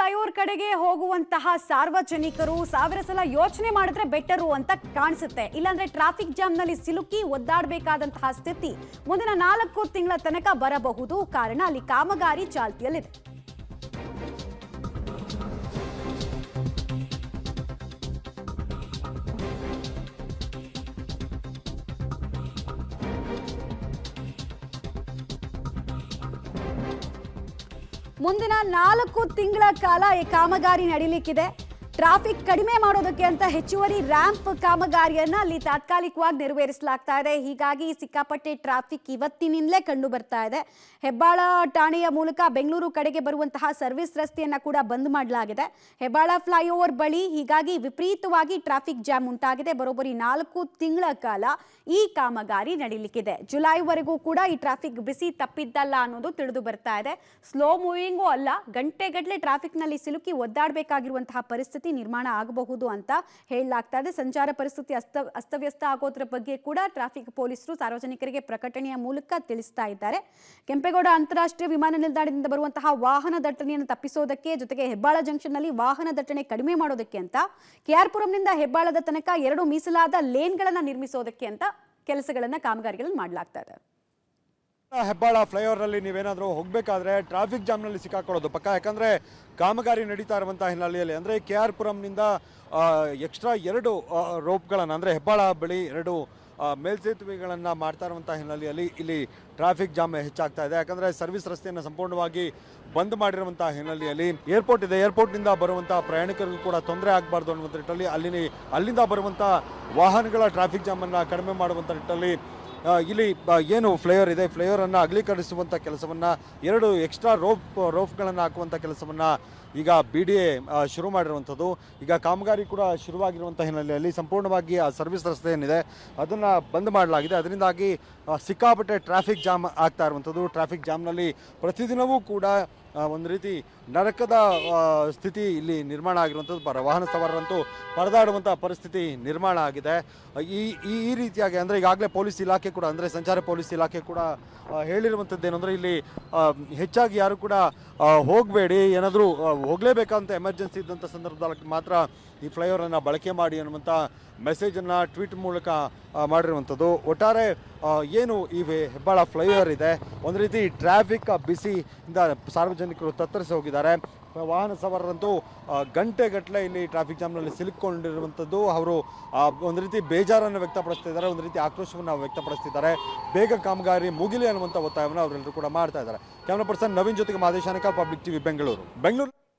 Flyover ಕಡೆಗೆ ಹೋಗುವಂತಹ ಸಾರ್ವಜನಿಕರು ಸಾವಿರ ಸಲ ಯೋಚನೆ ಮಾಡಿದ್ರೆ ಬೆಟರು ಅಂತ ಕಾಣಿಸುತ್ತೆ. ಇಲ್ಲಾಂದ್ರೆ ಟ್ರಾಫಿಕ್ ಜಾಮ್ ನಲ್ಲಿ ಸಿಲುಕಿ ಒದ್ದಾಡಬೇಕಾದಂತಹ ಸ್ಥಿತಿ ಮುಂದಿನ 4 ತಿಂಗಳ ತನಕ ಬರಬಹುದು. ಕಾರಣ ಅಲ್ಲಿ ಕಾಮಗಾರಿ ಚಾಲ್ತಿಯಲ್ಲಿದೆ. ಮುಂದಿನ 4 ತಿಂಗಳ ಕಾಲ ಈ ಕಾಮಗಾರಿ ನಡೀಲಿಕ್ಕಿದೆ. ಟ್ರಾಫಿಕ್ ಕಡಿಮೆ ಮಾಡೋದಕ್ಕೆ ಅಂತ ಹೆಚ್ಚುವರಿ ರ್ಯಾಂಪ್ ಕಾಮಗಾರಿಯನ್ನ ಅಲ್ಲಿ ತಾತ್ಕಾಲಿಕವಾಗಿ ನೆರವೇರಿಸಲಾಗ್ತಾ ಇದೆ. ಹೀಗಾಗಿ ಸಿಕ್ಕಾಪಟ್ಟೆ ಟ್ರಾಫಿಕ್ ಇವತ್ತಿನಿಂದಲೇ ಕಂಡು ಬರ್ತಾ ಇದೆ. ಹೆಬ್ಬಾಳ ಠಾಣೆಯ ಮೂಲಕ ಬೆಂಗಳೂರು ಕಡೆಗೆ ಬರುವಂತಹ ಸರ್ವಿಸ್ ರಸ್ತೆಯನ್ನ ಕೂಡ ಬಂದ್ ಮಾಡಲಾಗಿದೆ. ಹೆಬ್ಬಾಳ ಫ್ಲೈಓವರ್ ಬಳಿ ಹೀಗಾಗಿ ವಿಪರೀತವಾಗಿ ಟ್ರಾಫಿಕ್ ಜಾಮ್ ಉಂಟಾಗಿದೆ. ಬರೋಬ್ಬರಿ 4 ತಿಂಗಳ ಕಾಲ ಈ ಕಾಮಗಾರಿ ನಡೀಲಿಕ್ಕಿದೆ. ಜುಲೈವರೆಗೂ ಕೂಡ ಈ ಟ್ರಾಫಿಕ್ ಬಿಸಿ ತಪ್ಪಿದ್ದಲ್ಲ ಅನ್ನೋದು ತಿಳಿದು ಬರ್ತಾ ಇದೆ. ಸ್ಲೋ ಮೂವಿಂಗೂ ಅಲ್ಲ, ಗಂಟೆಗಟ್ಟಲೆ ಟ್ರಾಫಿಕ್ ನಲ್ಲಿ ಸಿಲುಕಿ ಒದ್ದಾಡಬೇಕಾಗಿರುವಂತಹ ಪರಿಸ್ಥಿತಿ ನಿರ್ಮಾಣ ಆಗಬಹುದು ಅಂತ ಹೇಳಲಾಗ್ತಾ ಇದೆ. ಸಂಚಾರ ಪರಿಸ್ಥಿತಿ ಅಸ್ತವ್ಯಸ್ತ ಆಗೋದ್ರ ಬಗ್ಗೆ ಕೂಡ ಟ್ರಾಫಿಕ್ ಪೊಲೀಸರು ಸಾರ್ವಜನಿಕರಿಗೆ ಪ್ರಕಟಣೆಯ ಮೂಲಕ ತಿಳಿಸ್ತಾ ಇದ್ದಾರೆ. ಕೆಂಪೇಗೌಡ ಅಂತಾರಾಷ್ಟ್ರೀಯ ವಿಮಾನ ನಿಲ್ದಾಣದಿಂದ ಬರುವಂತಹ ವಾಹನ ದಟ್ಟಣೆಯನ್ನು ತಪ್ಪಿಸೋದಕ್ಕೆ, ಜೊತೆಗೆ ಹೆಬ್ಬಾಳ ಜಂಕ್ಷನ್ ನಲ್ಲಿ ವಾಹನ ದಟ್ಟಣೆ ಕಡಿಮೆ ಮಾಡೋದಕ್ಕೆ ಅಂತ ಕೆಆರ್ ಪುರಂನಿಂದ ಹೆಬ್ಬಾಳದ ತನಕ 2 ಮೀಸಲಾದ ಲೇನ್ಗಳನ್ನ ನಿರ್ಮಿಸೋದಕ್ಕೆ ಅಂತ ಕೆಲಸಗಳನ್ನ ಕಾಮಗಾರಿಗಳನ್ನು ಮಾಡಲಾಗ್ತಾ ಇದೆ. ಹೆಬ್ಬಾಳ ಫ್ಲೈಓವರ್ ನಲ್ಲಿ ನೀವೇನಾದರೂ ಹೋಗಬೇಕಾದ್ರೆ ಟ್ರಾಫಿಕ್ ಜಾಮ್ ನಲ್ಲಿ ಸಿಕ್ಕಾಕೊಳ್ಳೋದು ಪಕ್ಕ. ಯಾಕಂದ್ರೆ ಕಾಮಗಾರಿ ನಡೀತಾ ಇರುವಂತಹ ಹಿನ್ನೆಲೆಯಲ್ಲಿ ಅಂದ್ರೆ ಕೆಆರ್ ಪುರಂನಿಂದ ಎಕ್ಸ್ಟ್ರಾ 2 ರೋಪ್ಗಳನ್ನು ಅಂದ್ರೆ ಹೆಬ್ಬಾಳ ಬಳಿ 2 ಮೇಲ್ಸೇತುವೆಗಳನ್ನು ಮಾಡ್ತಾ ಇರುವಂತಹ ಹಿನ್ನೆಲೆಯಲ್ಲಿ ಇಲ್ಲಿ ಟ್ರಾಫಿಕ್ ಜಾಮ್ ಹೆಚ್ಚಾಗ್ತಾ ಇದೆ. ಯಾಕಂದ್ರೆ ಸರ್ವಿಸ್ ರಸ್ತೆಯನ್ನು ಸಂಪೂರ್ಣವಾಗಿ ಬಂದ್ ಮಾಡಿರುವಂತಹ ಹಿನ್ನೆಲೆಯಲ್ಲಿ ಏರ್ಪೋರ್ಟ್ ಇದೆ, ಏರ್ಪೋರ್ಟ್ನಿಂದ ಬರುವಂತಹ ಪ್ರಯಾಣಿಕರಿಗೂ ಕೂಡ ತೊಂದರೆ ಆಗಬಾರ್ದು ಅನ್ನುವಂಥ ನಿಟ್ಟಲ್ಲಿ ಅಲ್ಲಿಂದ ಬರುವಂತಹ ವಾಹನಗಳ ಟ್ರಾಫಿಕ್ ಜಾಮನ್ನು ಕಡಿಮೆ ಮಾಡುವಂಥ ನಿಟ್ಟಲ್ಲಿ ಇಲ್ಲಿ ಏನು ಫ್ಲೈಓವರ್ ಇದೆ, ಫ್ಲೈಓವರ್ ಅನ್ನು ಅಗಲೀಕರಿಸುವಂಥ ಕೆಲಸವನ್ನು 2 ಎಕ್ಸ್ಟ್ರಾ ರೋಪ್ಗಳನ್ನು ಹಾಕುವಂಥ ಕೆಲಸವನ್ನು ಈಗ BDA ಶುರು ಮಾಡಿರುವಂಥದ್ದು. ಈಗ ಕಾಮಗಾರಿ ಕೂಡ ಶುರುವಾಗಿರುವಂಥ ಹಿನ್ನೆಲೆಯಲ್ಲಿ ಸಂಪೂರ್ಣವಾಗಿ ಆ ಸರ್ವಿಸ್ ರಸ್ತೆ ಏನಿದೆ ಅದನ್ನು ಬಂದ್ ಮಾಡಲಾಗಿದೆ. ಅದರಿಂದಾಗಿ ಸಿಕ್ಕಾಪಟ್ಟೆ ಟ್ರಾಫಿಕ್ ಜಾಮ್ ಆಗ್ತಾ ಇರುವಂಥದ್ದು. ಟ್ರಾಫಿಕ್ ಜಾಮ್ನಲ್ಲಿ ಪ್ರತಿದಿನವೂ ಕೂಡ ಒಂದು ರೀತಿ ನರಕದ ಸ್ಥಿತಿ ಇಲ್ಲಿ ನಿರ್ಮಾಣ ಆಗಿರುವಂಥದ್ದು. ವಾಹನ ಸವಾರರಂತೂ ಪರದಾಡುವಂಥ ಪರಿಸ್ಥಿತಿ ನಿರ್ಮಾಣ ಆಗಿದೆ. ಈ ರೀತಿಯಾಗಿ ಅಂದರೆ ಈಗಾಗಲೇ ಪೊಲೀಸ್ ಇಲಾಖೆ ಕೂಡ ಅಂದರೆ ಸಂಚಾರ ಪೊಲೀಸ್ ಇಲಾಖೆ ಕೂಡ ಹೇಳಿರುವಂಥದ್ದು ಏನಂದರೆ ಇಲ್ಲಿ ಹೆಚ್ಚಾಗಿ ಯಾರು ಕೂಡ ಹೋಗಬೇಡಿ, ಏನಾದರೂ ಹೋಗಲೇಬೇಕಂತ ಎಮರ್ಜೆನ್ಸಿ ಇದ್ದಂಥ ಸಂದರ್ಭದಲ್ಲಿ ಮಾತ್ರ ಈ ಫ್ಲೈಓವರನ್ನು ಬಳಕೆ ಮಾಡಿ ಅನ್ನುವಂಥ ಮೆಸೇಜನ್ನು ಟ್ವೀಟ್ ಮೂಲಕ ಮಾಡಿರುವಂಥದ್ದು. ಒಟ್ಟಾರೆ ಏನು ಈ ಹೆಬ್ಬಾಳ ಫ್ಲೈಓವರ್ ಇದೆ ಒಂದು ರೀತಿ ಟ್ರಾಫಿಕ್ ಬಿಸಿಯಿಂದ ಸಾರ್ವಜನಿಕರು ತತ್ತರಿಸಿ ಹೋಗಿದ್ದಾರೆ. ವಾಹನ ಸವಾರರಂತೂ ಗಂಟೆಗಟ್ಟಲೆ ಇಲ್ಲಿ ಟ್ರಾಫಿಕ್ ಜಾಮ್ನಲ್ಲಿ ಸಿಲುಕೊಂಡಿರುವಂಥದ್ದು. ಅವರು ಒಂದು ರೀತಿ ಬೇಜಾರನ್ನು ವ್ಯಕ್ತಪಡಿಸ್ತಿದ್ದಾರೆ, ಒಂದು ರೀತಿ ಆಕ್ರೋಶವನ್ನು ವ್ಯಕ್ತಪಡಿಸ್ತಿದ್ದಾರೆ. ಬೇಗ ಕಾಮಗಾರಿ ಮುಗಿಲಿ ಅನ್ನುವಂಥ ಒತ್ತಾಯವನ್ನು ಅವರೆಲ್ಲರೂ ಕೂಡ ಮಾಡ್ತಾ ಇದ್ದಾರೆ. ಕ್ಯಾಮ್ರಾ ಪರ್ಸನ್ ನವೀನ್ ಜೊತೆಗೆ ಮಾದೇಶ್ ಆನೇಕಲ್, ಪಬ್ಲಿಕ್ ಟಿವಿ, ಬೆಂಗಳೂರು.